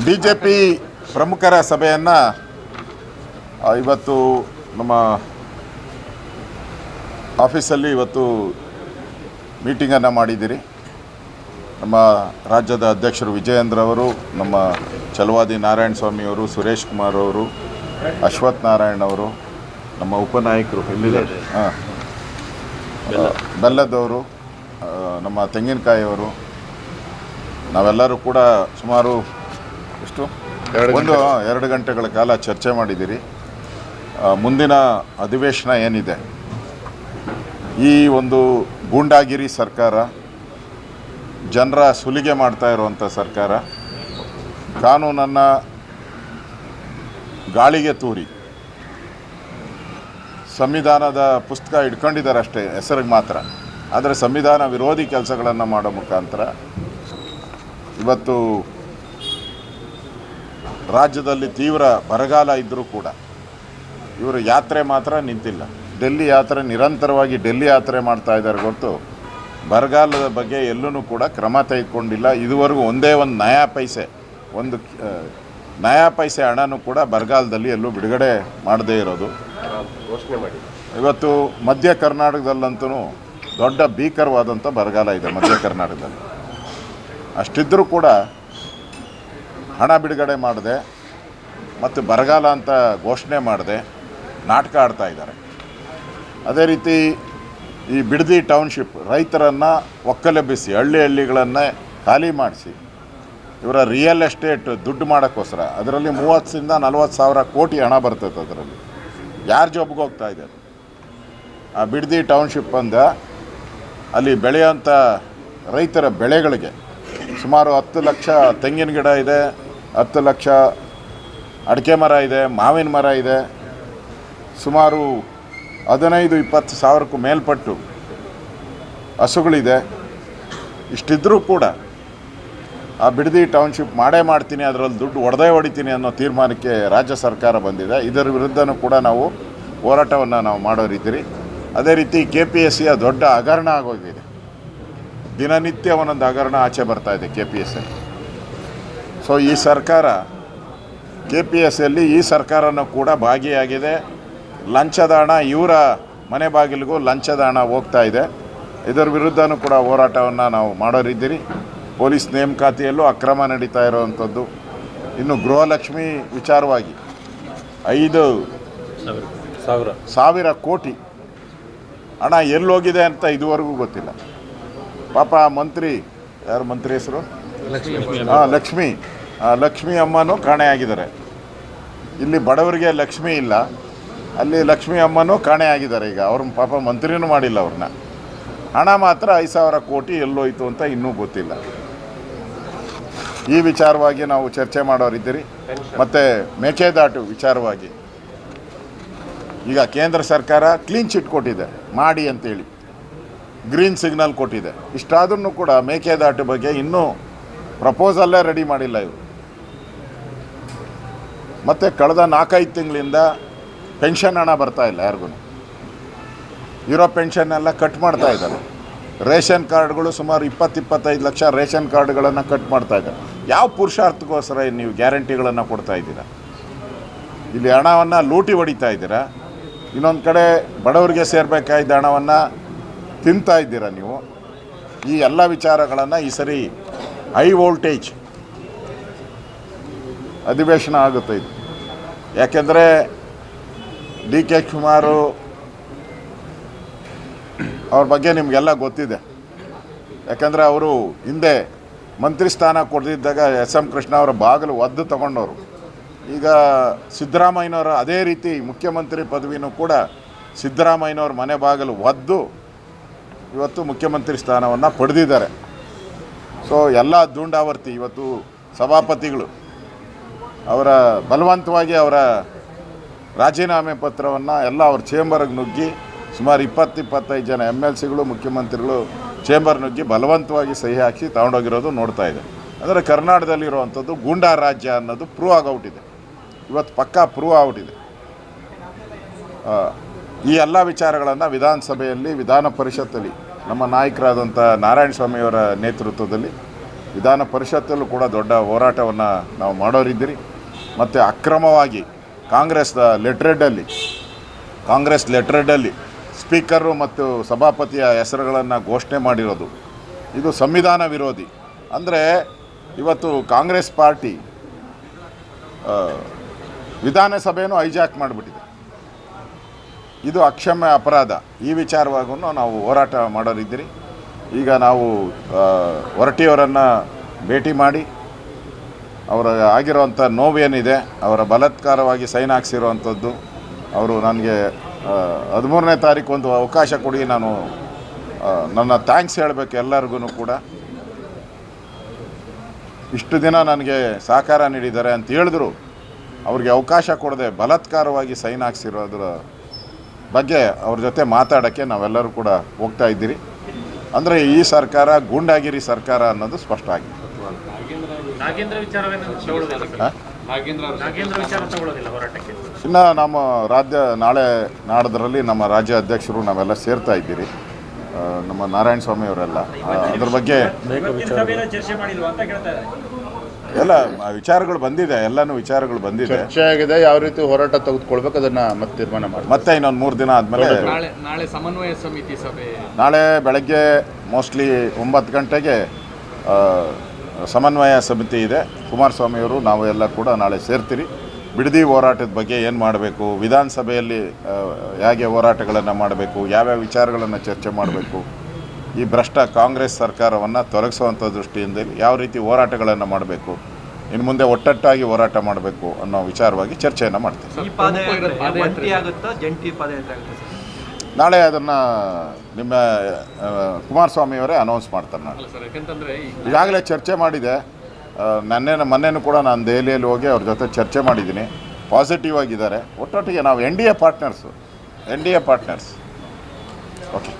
BJP ಪ್ರಮುಖರ ಸಭೆಯನ್ನು ಇವತ್ತು ನಮ್ಮ ಆಫೀಸಲ್ಲಿ ಇವತ್ತು ಮೀಟಿಂಗನ್ನು ಮಾಡಿದ್ದೀರಿ. ನಮ್ಮ ರಾಜ್ಯದ ಅಧ್ಯಕ್ಷರು ವಿಜಯೇಂದ್ರ ಅವರು, ನಮ್ಮ ಛಲವಾದಿ ನಾರಾಯಣ ಸ್ವಾಮಿಯವರು, ಸುರೇಶ್ ಕುಮಾರ್ ಅವರು, ಅಶ್ವಥ್ ನಾರಾಯಣ್ ಅವರು, ನಮ್ಮ ಉಪನಾಯಕರು ಎಲ್ಲಿದ್ದಾರೆ ಬೆಲ್ಲದವರು, ನಮ್ಮ ತೆಂಗಿನಕಾಯಿಯವರು, ನಾವೆಲ್ಲರೂ ಕೂಡ ಸುಮಾರು ಎಷ್ಟು 2 ಗಂಟೆಗಳ ಕಾಲ ಚರ್ಚೆ ಮಾಡಿದ್ದೀರಿ. ಮುಂದಿನ ಅಧಿವೇಶನ ಏನಿದೆ, ಈ ಒಂದು ಗೂಂಡಾಗಿರಿ ಸರ್ಕಾರ, ಜನರ ಸುಲಿಗೆ ಮಾಡ್ತಾ ಇರುವಂಥ ಸರ್ಕಾರ, ಕಾನೂನನ್ನು ಗಾಳಿಗೆ ತೂರಿ ಸಂವಿಧಾನದ ಪುಸ್ತಕ ಇಟ್ಕೊಂಡಿದ್ದಾರೆ ಅಷ್ಟೇ ಹೆಸರಿಗೆ ಮಾತ್ರ, ಆದರೆ ಸಂವಿಧಾನ ವಿರೋಧಿ ಕೆಲಸಗಳನ್ನು ಮಾಡೋ ಮುಖಾಂತರ ಇವತ್ತು ರಾಜ್ಯದಲ್ಲಿ ತೀವ್ರ ಬರಗಾಲ ಇದ್ದರೂ ಕೂಡ ಇವರು ಯಾತ್ರೆ ಮಾತ್ರ ನಿಂತಿಲ್ಲ. ಡೆಲ್ಲಿ ಯಾತ್ರೆ ನಿರಂತರವಾಗಿ ಡೆಲ್ಲಿ ಯಾತ್ರೆ ಮಾಡ್ತಾ ಇದ್ದಾರೆ ಹೊರತು ಬರಗಾಲದ ಬಗ್ಗೆ ಎಲ್ಲೂ ಕೂಡ ಕ್ರಮ ತೆಗೆದುಕೊಂಡಿಲ್ಲ. ಇದುವರೆಗೂ ಒಂದೇ ಒಂದು ನಯಾ ಪೈಸೆ ಹಣನೂ ಕೂಡ ಬರಗಾಲದಲ್ಲಿ ಎಲ್ಲೂ ಬಿಡುಗಡೆ ಮಾಡದೇ ಇರೋದು. ಇವತ್ತು ಮಧ್ಯ ಕರ್ನಾಟಕದಲ್ಲಂತೂ ದೊಡ್ಡ ಭೀಕರವಾದಂಥ ಬರಗಾಲ ಇದೆ ಮಧ್ಯ ಕರ್ನಾಟಕದಲ್ಲಿ. ಅಷ್ಟಿದ್ದರೂ ಕೂಡ ಹಣ ಬಿಡುಗಡೆ ಮಾಡದೆ ಮತ್ತು ಬರಗಾಲ ಅಂತ ಘೋಷಣೆ ಮಾಡದೆ ನಾಟಕ ಆಡ್ತಾ ಇದ್ದಾರೆ. ಅದೇ ರೀತಿ ಈ ಬಿಡದಿ ಟೌನ್ಶಿಪ್ ರೈತರನ್ನು ಒಕ್ಕಲೆಬ್ಬಿಸಿ ಹಳ್ಳಿಗಳನ್ನು ಖಾಲಿ ಮಾಡಿಸಿ ಇವರ ರಿಯಲ್ ಎಸ್ಟೇಟ್ ದುಡ್ಡು ಮಾಡೋಕ್ಕೋಸ್ಕರ ಅದರಲ್ಲಿ 30,000 to 40,000 ಕೋಟಿ ಹಣ ಬರ್ತೈತೆ. ಅದರಲ್ಲಿ ಯಾರ ಜಾಬ್ಗೆ ಹೋಗ್ತಾ ಇದೆ? ಆ ಬಿಡದಿ ಟೌನ್ಶಿಪ್ ಅಂದ ಅಲ್ಲಿ ಬೆಳೆಯೋಂಥ ರೈತರ ಬೆಳೆಗಳಿಗೆ ಸುಮಾರು 10 ಲಕ್ಷ ತೆಂಗಿನ ಗಿಡ ಇದೆ, 10 ಲಕ್ಷ ಅಡಿಕೆ ಮರ ಇದೆ, ಮಾವಿನ ಮರ ಇದೆ, ಸುಮಾರು 15-20 ಸಾವಿರಕ್ಕೂ ಮೇಲ್ಪಟ್ಟು ಹಸುಗಳಿದೆ. ಇಷ್ಟಿದ್ರೂ ಕೂಡ ಆ ಬಿಡದಿ ಟೌನ್ಶಿಪ್ ಮಾಡೇ ಮಾಡ್ತೀನಿ, ಅದರಲ್ಲಿ ದುಡ್ಡು ಹೊಡಿತೀನಿ ಅನ್ನೋ ತೀರ್ಮಾನಕ್ಕೆ ರಾಜ್ಯ ಸರ್ಕಾರ ಬಂದಿದೆ. ಇದರ ವಿರುದ್ಧನೂ ಕೂಡ ನಾವು ಹೋರಾಟವನ್ನು ನಾವು ಮಾಡೋರಿದ್ದೀರಿ. ಅದೇ ರೀತಿ KPSCಯ ದೊಡ್ಡ ಹಗರಣ ಆಗೋಗಿದೆ. ದಿನನಿತ್ಯ ಒಂದೊಂದು ಹಗರಣ ಆಚೆ ಬರ್ತಾಯಿದೆ KPSC. ಸೊ ಈ ಸರ್ಕಾರ KPSCಯಲ್ಲಿ ಈ ಸರ್ಕಾರನೂ ಕೂಡ ಭಾಗಿಯಾಗಿದೆ. ಲಂಚದ ಹಣ ಇವರ ಮನೆ ಬಾಗಿಲಿಗೂ ಲಂಚದ ಹಣ ಹೋಗ್ತಾ ಇದೆ. ಇದರ ವಿರುದ್ಧನೂ ಕೂಡ ಹೋರಾಟವನ್ನು ನಾವು ಮಾಡೋರಿದ್ದೀರಿ. ಪೊಲೀಸ್ ನೇಮಕಾತಿಯಲ್ಲೂ ಅಕ್ರಮ ನಡೀತಾ ಇರೋವಂಥದ್ದು. ಇನ್ನು ಗೃಹಲಕ್ಷ್ಮಿ ವಿಚಾರವಾಗಿ 5,000 ಕೋಟಿ ಹಣ ಎಲ್ಲೋಗಿದೆ ಅಂತ ಇದುವರೆಗೂ ಗೊತ್ತಿಲ್ಲ. ಪಾಪ ಮಂತ್ರಿ ಹೆಸರು ಲಕ್ಷ್ಮಿ ಅಮ್ಮನೂ ಕಾಣೆಯಾಗಿದ್ದಾರೆ. ಇಲ್ಲಿ ಬಡವರಿಗೆ ಲಕ್ಷ್ಮಿ ಇಲ್ಲ, ಅಲ್ಲಿ ಲಕ್ಷ್ಮಿ ಅಮ್ಮನೂ ಕಾಣೆಯಾಗಿದ್ದಾರೆ. ಈಗ ಅವ್ರ ಪಾಪ ಮಂತ್ರಿನೂ ಮಾಡಿಲ್ಲ ಅವ್ರನ್ನ. ಹಣ ಮಾತ್ರ 5,000 ಕೋಟಿ ಎಲ್ಲೋಯ್ತು ಅಂತ ಇನ್ನೂ ಗೊತ್ತಿಲ್ಲ. ಈ ವಿಚಾರವಾಗಿ ನಾವು ಚರ್ಚೆ ಮಾಡೋರಿದ್ದೀರಿ. ಮತ್ತು ಮೇಕೆದಾಟು ವಿಚಾರವಾಗಿ ಈಗ ಕೇಂದ್ರ ಸರ್ಕಾರ ಕ್ಲೀನ್ ಚಿಟ್ ಕೊಟ್ಟಿದೆ, ಮಾಡಿ ಅಂತೇಳಿ ಗ್ರೀನ್ ಸಿಗ್ನಲ್ ಕೊಟ್ಟಿದೆ. ಇಷ್ಟಾದ್ರೂ ಕೂಡ ಮೇಕೆದಾಟು ಬಗ್ಗೆ ಇನ್ನೂ ಪ್ರಪೋಸಲ್ಲೇ ರೆಡಿ ಮಾಡಿಲ್ಲ ಇವರು. ಮತ್ತು ಕಳೆದ 4-5 ತಿಂಗಳಿಂದ ಪೆನ್ಷನ್ ಹಣ ಬರ್ತಾಯಿಲ್ಲ ಯಾರಿಗೂ. ಇರೋ ಪೆನ್ಷನ್ನೆಲ್ಲ ಕಟ್ ಮಾಡ್ತಾ ಇದ್ದಾರೆ. ರೇಷನ್ ಕಾರ್ಡ್ಗಳು ಸುಮಾರು 20-25 ಲಕ್ಷ ರೇಷನ್ ಕಾರ್ಡ್ಗಳನ್ನು ಕಟ್ ಮಾಡ್ತಾ ಇದ್ದಾರೆ. ಯಾವ ಪುರುಷಾರ್ಥಕ್ಕೋಸ್ಕರ ನೀವು ಗ್ಯಾರಂಟಿಗಳನ್ನು ಕೊಡ್ತಾ ಇದ್ದೀರಾ? ಇಲ್ಲಿ ಹಣವನ್ನು ಲೂಟಿ ಹೊಡಿತಾ ಇದ್ದೀರಾ. ಇನ್ನೊಂದು ಕಡೆ ಬಡವರಿಗೆ ಸೇರಬೇಕಾದ ಹಣವನ್ನು ತಿಂತಾ ಇದ್ದೀರಾ ನೀವು. ಈ ಎಲ್ಲ ವಿಚಾರಗಳನ್ನು ಈ ಸರಿ ಹೈ ವೋಲ್ಟೇಜ್ ಅಧಿವೇಶನ ಆಗುತ್ತೆ ಇದು. ಯಾಕೆಂದರೆ DK ಶಿವಕುಮಾರು ಅವ್ರ ಬಗ್ಗೆ ನಿಮಗೆಲ್ಲ ಗೊತ್ತಿದೆ. ಯಾಕಂದರೆ ಅವರು ಹಿಂದೆ ಮಂತ್ರಿ ಸ್ಥಾನ ಕೊಡದಿದ್ದಾಗ SM ಕೃಷ್ಣ ಅವರ ಬಾಗಿಲು ಒದ್ದು ತಗೊಂಡವರು. ಈಗ ಸಿದ್ದರಾಮಯ್ಯನವರ ಅದೇ ರೀತಿ ಮುಖ್ಯಮಂತ್ರಿ ಪದವಿನೂ ಕೂಡ ಸಿದ್ದರಾಮಯ್ಯನವ್ರ ಮನೆ ಬಾಗಿಲು ಒದ್ದು ಇವತ್ತು ಮುಖ್ಯಮಂತ್ರಿ ಸ್ಥಾನವನ್ನು ಪಡೆದಿದ್ದಾರೆ. ಸೊ ಎಲ್ಲ ದುಂಡಾವರ್ತಿ ಇವತ್ತು ಸಭಾಪತಿಗಳು ಅವರ ಬಲವಂತವಾಗಿ ಅವರ ರಾಜೀನಾಮೆ ಪತ್ರವನ್ನು ಎಲ್ಲ ಅವ್ರ ಚೇಂಬರ್ಗೆ ನುಗ್ಗಿ ಸುಮಾರು 20-25 ಜನ MLCಗಳು ಮುಖ್ಯಮಂತ್ರಿಗಳು ಚೇಂಬರ್ ನುಗ್ಗಿ ಬಲವಂತವಾಗಿ ಸಹಿ ಹಾಕಿ ತಗೊಂಡೋಗಿರೋದು ನೋಡ್ತಾ ಇದೆ. ಅಂದರೆ ಕರ್ನಾಟಕದಲ್ಲಿರುವಂಥದ್ದು ಗೂಂಡಾ ರಾಜ್ಯ ಅನ್ನೋದು ಪ್ರೂವ್ ಆಗೋಗ್ಬಿಟ್ಟಿದೆ. ಇವತ್ತು ಪಕ್ಕಾ ಪ್ರೂವ್ ಆಗ್ಬಿಟ್ಟಿದೆ. ಈ ಎಲ್ಲ ವಿಚಾರಗಳನ್ನು ವಿಧಾನ ಪರಿಷತ್ತಲ್ಲಿ ನಮ್ಮ ನಾಯಕರಾದಂಥ ನಾರಾಯಣ ಸ್ವಾಮಿಯವರ ನೇತೃತ್ವದಲ್ಲಿ ವಿಧಾನ ಪರಿಷತ್ತಲ್ಲೂ ಕೂಡ ದೊಡ್ಡ ಹೋರಾಟವನ್ನು ನಾವು ಮಾಡೋರಿದ್ದೀರಿ. ಮತ್ತು ಅಕ್ರಮವಾಗಿ ಕಾಂಗ್ರೆಸ್ ಲೆಟ್ರೆಡಲ್ಲಿ ಸ್ಪೀಕರು ಮತ್ತು ಸಭಾಪತಿಯ ಹೆಸರುಗಳನ್ನು ಘೋಷಣೆ ಮಾಡಿರೋದು ಇದು ಸಂವಿಧಾನ ವಿರೋಧಿ. ಅಂದರೆ ಇವತ್ತು ಕಾಂಗ್ರೆಸ್ ಪಾರ್ಟಿ ವಿಧಾನಸಭೆಯನ್ನು ಹೈಜಾಕ್ ಮಾಡಿಬಿಟ್ಟಿದೆ. ಇದು ಅಕ್ಷಮ್ಯ ಅಪರಾಧ. ಈ ವಿಚಾರವಾಗೂ ನಾವು ಹೋರಾಟ ಮಾಡೋರಿದ್ದೀರಿ. ಈಗ ನಾವು ಹೊರಟಿಯವರನ್ನು ಭೇಟಿ ಮಾಡಿ ಅವರ ಆಗಿರೋವಂಥ ನೋವೇನಿದೆ, ಅವರ ಬಲಾತ್ಕಾರವಾಗಿ ಸೈನ್ ಹಾಕ್ಸಿರೋವಂಥದ್ದು, ಅವರು ನನಗೆ 13ನೇ ತಾರೀಕು ಒಂದು ಅವಕಾಶ ಕೊಡಿ, ನಾನು ನನ್ನ ಥ್ಯಾಂಕ್ಸ್ ಹೇಳಬೇಕು ಎಲ್ಲರಿಗೂ ಕೂಡ. ಇಷ್ಟು ದಿನ ನನಗೆ ಸಹಕಾರ ನೀಡಿದ್ದಾರೆ ಅಂತ ಹೇಳಿದ್ರು ಅವ್ರಿಗೆ ಅವಕಾಶ ಕೊಡದೆ ಬಲಾತ್ಕಾರವಾಗಿ ಸೈನ್ ಹಾಕ್ಸಿರೋದ್ರ ಬಗ್ಗೆ ಅವ್ರ ಜೊತೆ ಮಾತಾಡೋಕ್ಕೆ ನಾವೆಲ್ಲರೂ ಕೂಡ ಹೋಗ್ತಾ ಇದ್ದೀರಿ. ಅಂದರೆ ಈ ಸರ್ಕಾರ ಗೂಂಡಾಗಿರಿ ಸರ್ಕಾರ ಅನ್ನೋದು ಸ್ಪಷ್ಟ ಆಗಿದೆ. ಇನ್ನು ನಮ್ಮ ನಾಳೆ ನಮ್ಮ ರಾಜ್ಯ ಅಧ್ಯಕ್ಷರು ನಾವೆಲ್ಲ ಸೇರ್ತಾ ಇದ್ದೀರಿ, ನಮ್ಮ ನಾರಾಯಣ ಸ್ವಾಮಿ ಅವರೆಲ್ಲ. ಅದ್ರ ಬಗ್ಗೆ ಎಲ್ಲ ವಿಚಾರಗಳು ಬಂದಿದೆ, ಎಲ್ಲನೂ ವಿಚಾರಗಳು ಬಂದಿದೆ, ಚರ್ಚೆ ಆಗಿದೆ. ಯಾವ ರೀತಿ ಹೋರಾಟ ತೆಗೆದುಕೊಳ್ಬೇಕು ಅದನ್ನು ಮತ್ತೆ ತೀರ್ಮಾನ ಮಾಡಿ ಮತ್ತೆ ಇನ್ನೊಂದು 3 ದಿನ ಆದಮೇಲೆ ನಾಳೆ ಸಮನ್ವಯ ಸಮಿತಿ ಸಭೆ, ನಾಳೆ ಬೆಳಗ್ಗೆ ಮೋಸ್ಟ್ಲಿ 9 ಗಂಟೆಗೆ ಸಮನ್ವಯ ಸಮಿತಿ ಇದೆ. ಕುಮಾರಸ್ವಾಮಿಯವರು ನಾವು ಎಲ್ಲ ಕೂಡ ನಾಳೆ ಸೇರ್ತೀರಿ. ಬಿಡದಿ ಹೋರಾಟದ ಬಗ್ಗೆ ಏನು ಮಾಡಬೇಕು, ವಿಧಾನಸಭೆಯಲ್ಲಿ ಹೇಗೆ ಹೋರಾಟಗಳನ್ನು ಮಾಡಬೇಕು, ಯಾವ್ಯಾವ ವಿಚಾರಗಳನ್ನು ಚರ್ಚೆ ಮಾಡಬೇಕು, ಈ ಭ್ರಷ್ಟ ಕಾಂಗ್ರೆಸ್ ಸರ್ಕಾರವನ್ನು ತೊಲಗಿಸುವಂಥ ದೃಷ್ಟಿಯಿಂದ ಯಾವ ರೀತಿ ಹೋರಾಟಗಳನ್ನು ಮಾಡಬೇಕು, ಇನ್ನು ಮುಂದೆ ಒಟ್ಟೊಟ್ಟಾಗಿ ಹೋರಾಟ ಮಾಡಬೇಕು ಅನ್ನೋ ವಿಚಾರವಾಗಿ ಚರ್ಚೆಯನ್ನು ಮಾಡ್ತೀವಿ. ನಾಳೆ ಅದನ್ನು ನಿಮ್ಮ ಕುಮಾರಸ್ವಾಮಿಯವರೇ ಅನೌನ್ಸ್ ಮಾಡ್ತಾರೆ. ನಾಳೆ ಈಗಾಗಲೇ ಚರ್ಚೆ ಮಾಡಿದೆ. ಮೊನ್ನೆನೂ ಕೂಡ ನಾನು ದೆಹಲಿಯಲ್ಲಿ ಹೋಗಿ ಅವ್ರ ಜೊತೆ ಚರ್ಚೆ ಮಾಡಿದ್ದೀನಿ. ಪಾಸಿಟಿವ್ ಆಗಿದ್ದಾರೆ. ಒಟ್ಟೊಟ್ಟಿಗೆ ನಾವು N D A partners. Okay.